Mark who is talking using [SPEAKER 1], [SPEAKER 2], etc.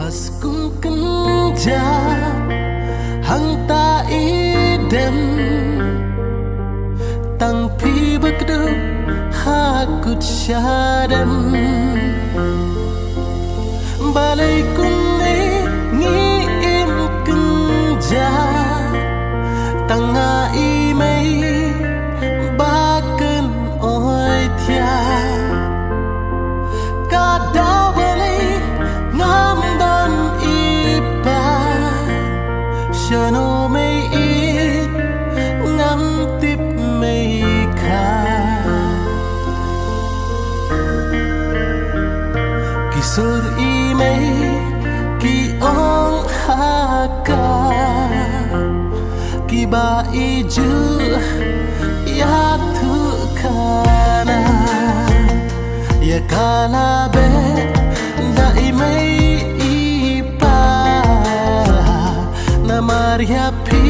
[SPEAKER 1] Pas kun kenja hang ta idem tang pi bekdu hakut syadem balai kun ngi im kenja tanga i mei ba ken oi thia ka dao balai ngam don ipa shano mei it ngam tip mei kha kisur i mei ki ong haka ki ba i ju ya thu kana ya kala be da i mei i pa na maria pi